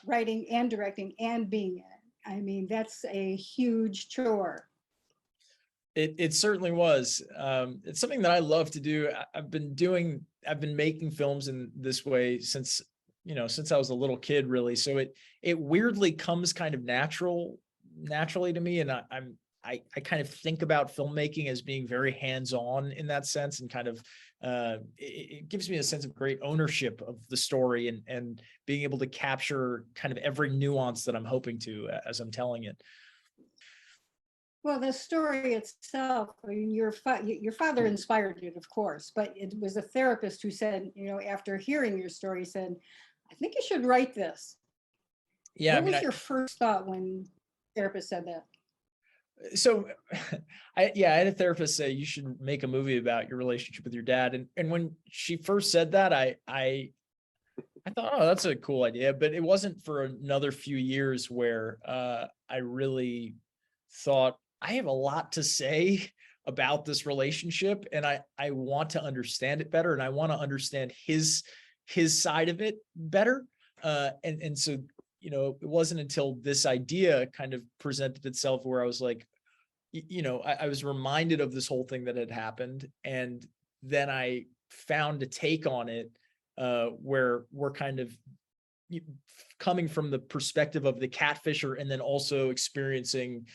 writing and directing and being in it. I mean, that's a huge chore. It certainly was. It's something that I love to do. I've been making films in this way since, since I was a little kid, really. So it weirdly comes kind of naturally to me. And I kind of think about filmmaking as being very hands-on in that sense, and kind of it gives me a sense of great ownership of the story, and being able to capture kind of every nuance that I'm hoping to as I'm telling it. Well, the story itself, I mean, your father inspired it, of course, but it was a therapist who said, after hearing your story, said, I think you should write this. Yeah. What was your first thought when the therapist said that? So I had a therapist say you should make a movie about your relationship with your dad. And when she first said that, I thought, oh, that's a cool idea. But it wasn't for another few years where I really thought, I have a lot to say about this relationship, and I want to understand it better, and I want to understand his side of it better. And so, it wasn't until this idea kind of presented itself where I was like, I was reminded of this whole thing that had happened. And then I found a take on it where we're kind of coming from the perspective of the catfisher, and then also experiencing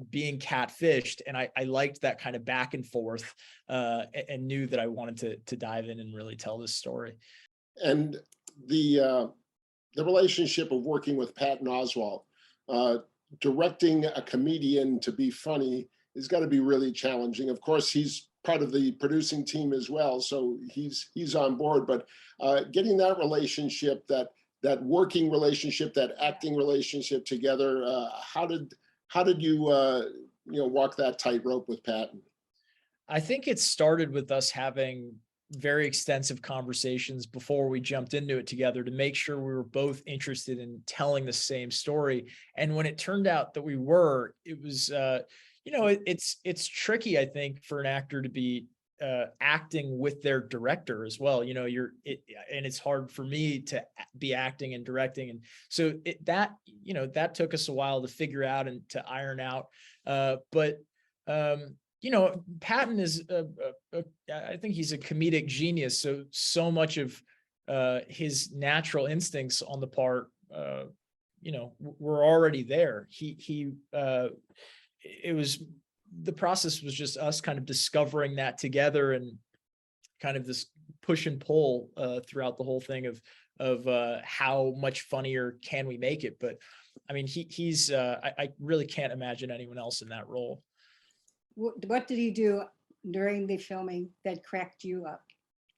being catfished. And I liked that kind of back and forth, and knew that I wanted to dive in and really tell this story. And the relationship of working with Patton Oswalt, directing a comedian to be funny has got to be really challenging. Of course, he's part of the producing team as well, so he's on board. But getting that relationship, that working relationship, that acting relationship together, how did you walk that tightrope with Patton? I think it started with us having very extensive conversations before we jumped into it together to make sure we were both interested in telling the same story. And when it turned out that we were, it was, it's tricky, I think, for an actor to be acting with their director as well. And it's hard for me to be acting and directing. And so that took us a while to figure out and to iron out. Patton is, I think he's a comedic genius. So much of his natural instincts on the part, were already there. The process was just us kind of discovering that together, and kind of this push and pull throughout the whole thing of how much funnier can we make it. But I mean, I really can't imagine anyone else in that role. What did he do during the filming that cracked you up,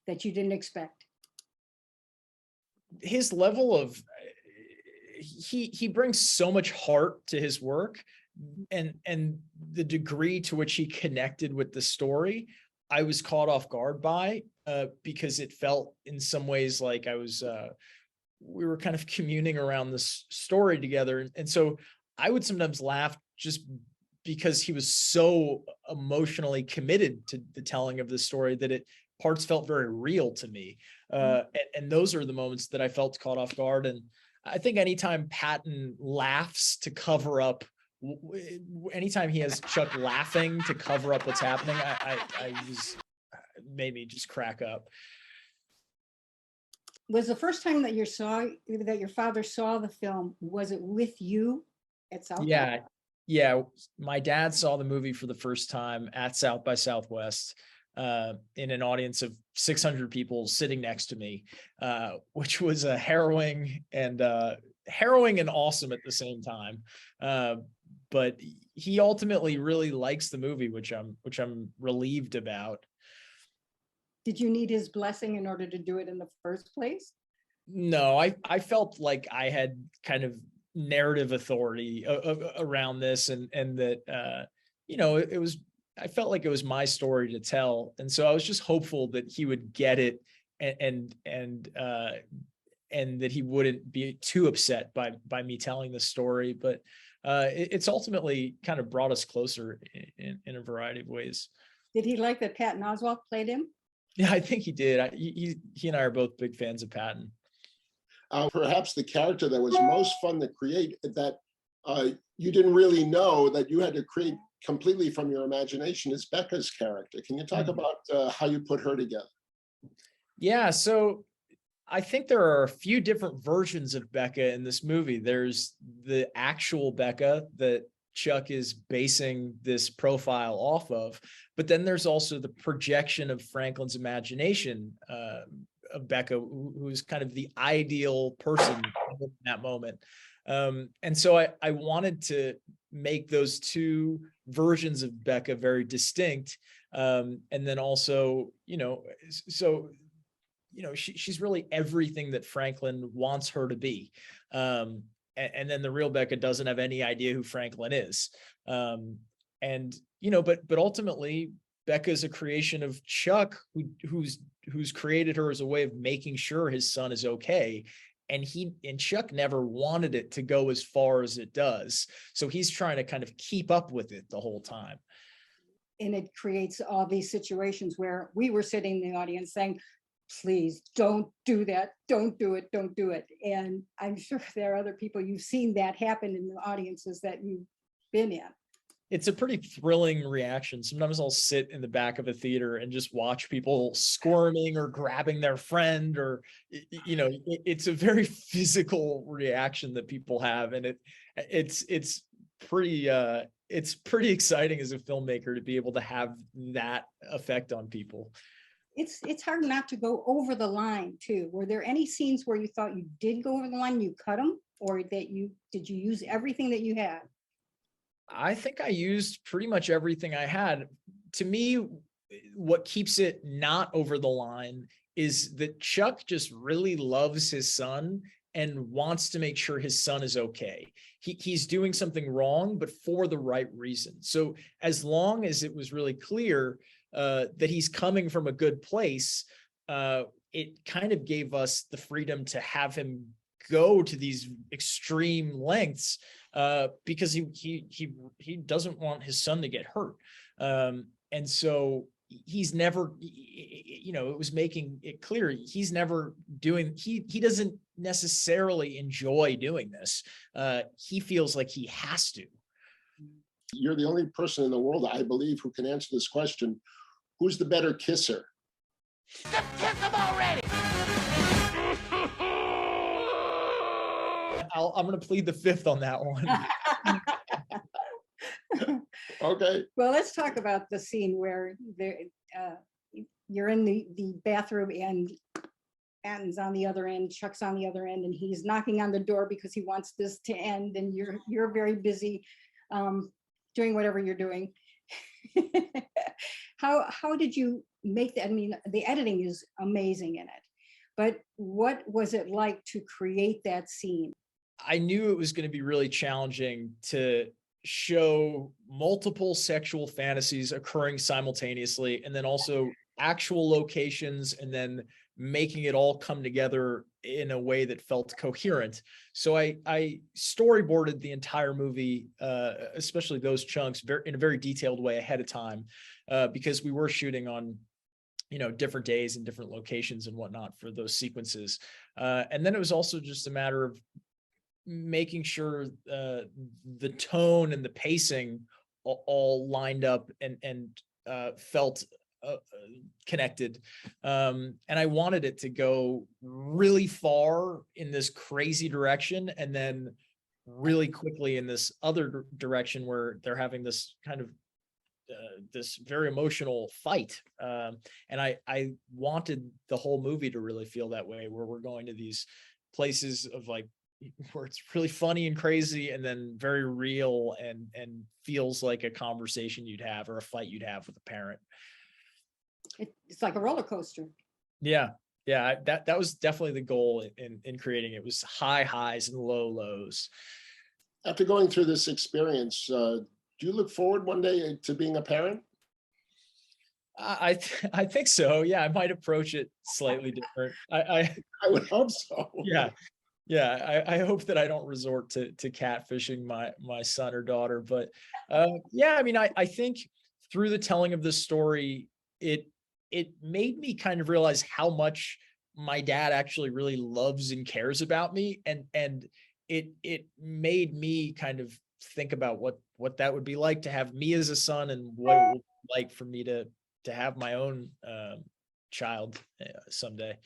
that you didn't expect? His level of, he brings so much heart to his work, and the degree to which he connected with the story, I was caught off guard by, because it felt in some ways like we were kind of communing around this story together. And so I would sometimes laugh just because he was so emotionally committed to the telling of the story that parts felt very real to me. And those are the moments that I felt caught off guard. And I think anytime Patton laughs to cover up, anytime he has Chuck laughing to cover up what's happening, made me just crack up. Was the first time that your father saw the film, was it with you at South by? Yeah. My dad saw the movie for the first time at South by Southwest, in an audience of 600 people sitting next to me, which was harrowing and awesome at the same time. But he ultimately really likes the movie, which I'm relieved about. Did you need his blessing in order to do it in the first place? No, I felt like I had kind of narrative authority around this, and that I felt like it was my story to tell, and so I was just hopeful that he would get it, and that he wouldn't be too upset by me telling the story. But it's ultimately kind of brought us closer in a variety of ways. Did he like that Patton Oswalt played him? Yeah, I think he did. He and I are both big fans of Patton. perhaps the character that was most fun to create that you didn't really know that you had to create completely from your imagination is Becca's character. Can you talk about how you put her together? Yeah, so I think there are a few different versions of Becca in this movie. There's the actual Becca that Chuck is basing this profile off of, but then there's also the projection of Franklin's imagination of Becca, who's kind of the ideal person in that moment. And so I wanted to make those two versions of Becca very distinct. And then also, she's really everything that Franklin wants her to be. And then the real Becca doesn't have any idea who Franklin is. But ultimately Becca is a creation of Chuck, who's created her as a way of making sure his son is okay. And Chuck never wanted it to go as far as it does. So he's trying to kind of keep up with it the whole time. And it creates all these situations where we were sitting in the audience saying, please don't do that. Don't do it. Don't do it. And I'm sure there are other people you've seen that happen in the audiences that you've been in. It's a pretty thrilling reaction. Sometimes I'll sit in the back of a theater and just watch people squirming or grabbing their friend, or, it's a very physical reaction that people have. And it's pretty exciting as a filmmaker to be able to have that effect on people. It's hard not to go over the line too. Were there any scenes where you thought you did go over the line, you cut them, or did you use everything that you had? I think I used pretty much everything I had. To me, what keeps it not over the line is that Chuck just really loves his son and wants to make sure his son is okay. He's doing something wrong, but for the right reason. So as long as it was really clear that he's coming from a good place, it kind of gave us the freedom to have him go to these extreme lengths because he doesn't want his son to get hurt. And so he's never, it was making it clear he's never doing, he doesn't necessarily enjoy doing this. He feels like he has to. You're the only person in the world, I believe, who can answer this question. Who's the better kisser? Just kiss him already! I'm going to plead the fifth on that one. Okay. Well, let's talk about the scene where you're in the bathroom and Patton's on the other end, Chuck's on the other end, and he's knocking on the door because he wants this to end, and you're very busy doing whatever you're doing. How did you make that? I mean, the editing is amazing in it, but what was it like to create that scene? I knew it was going to be really challenging to show multiple sexual fantasies occurring simultaneously, and then also actual locations, and then making it all come together in a way that felt coherent. So I storyboarded the entire movie, especially those chunks, in a very detailed way ahead of time, because we were shooting on different days and different locations and whatnot for those sequences. And then it was also just a matter of making sure the tone and the pacing all lined up and felt connected. And I wanted it to go really far in this crazy direction, and then really quickly in this other direction where they're having this kind of this very emotional fight. And I wanted the whole movie to really feel that way, where we're going to these places of like, where it's really funny and crazy, and then very real and feels like a conversation you'd have or a fight you'd have with a parent. It's like a roller coaster. Yeah. That was definitely the goal in creating it, was high highs and low lows. After going through this experience, do you look forward one day to being a parent? I think so. Yeah, I might approach it slightly different. I would hope so. Yeah, I hope that I don't resort to catfishing my son or daughter. But yeah, I mean, I think through the telling of this story, it made me kind of realize how much my dad actually really loves and cares about me, and it made me kind of think about what that would be like to have me as a son, and what it would be like for me to have my own child someday.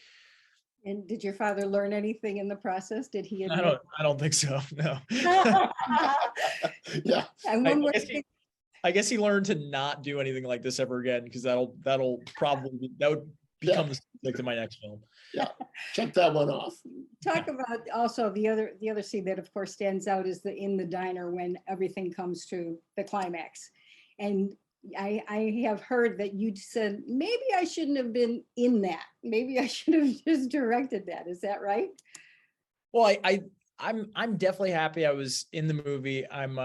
And did your father learn anything in the process? Did he I admit? don't think so. No. Yeah. And one more guess thing, I guess he learned to not do anything like this ever again, because that'll probably that would become the subject of my next film. Yeah. Check that one off. talk about also the other scene that of course stands out is in the diner when everything comes to the climax. And I have heard that you said, maybe I shouldn't have been in that. Maybe I should have just directed that. Is that right? Well, I'm definitely happy I was in the movie. I'm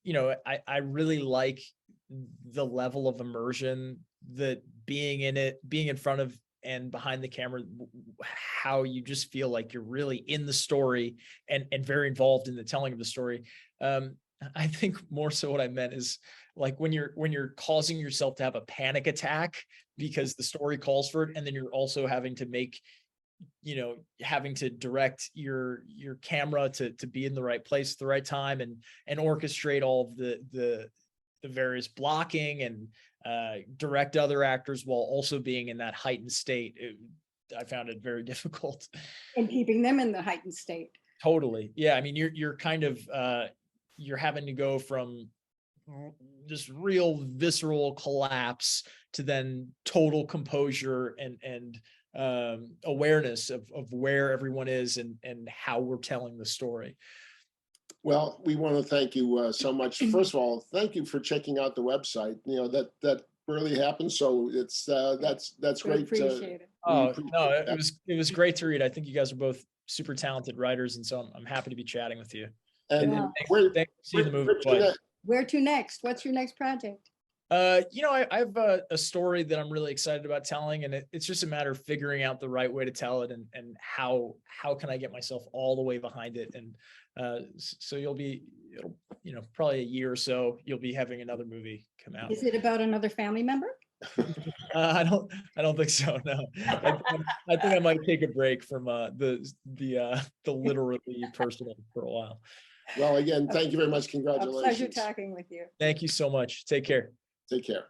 you know, I really like the level of immersion that being in it, being in front of and behind the camera, how you just feel like you're really in the story and very involved in the telling of the story. I think more so what I meant is like when you're causing yourself to have a panic attack because the story calls for it, and then you're also having to make, you know, having to direct your camera to be in the right place at the right time, and orchestrate all of the various blocking and direct other actors while also being in that heightened state. I found it very difficult. And keeping them in the heightened state. Totally. Yeah. I mean, you're kind of, you're having to go from just real visceral collapse to then total composure and awareness of where everyone is and how we're telling the story. Well, we want to thank you so much. First of all, thank you for checking out the website. You know, that rarely happens. So it's that's We great. appreciate it. Oh, appreciate no, that. it was great to read. I think you guys are both super talented writers, and so I'm happy to be chatting with you. And Yeah. Thanks for seeing the movie where- twice. Where to next? What's your next project? You know, I have a story that I'm really excited about telling, and it's just a matter of figuring out the right way to tell it, and how can I get myself all the way behind it. And so it'll you know, probably a year or so, you'll be having another movie come out. Is it about another family member? I don't think so. No, I think I might take a break from the literally personal for a while. Well, again, thank you very much. A Congratulations. pleasure talking with you. Thank you so much. Take care. Take care.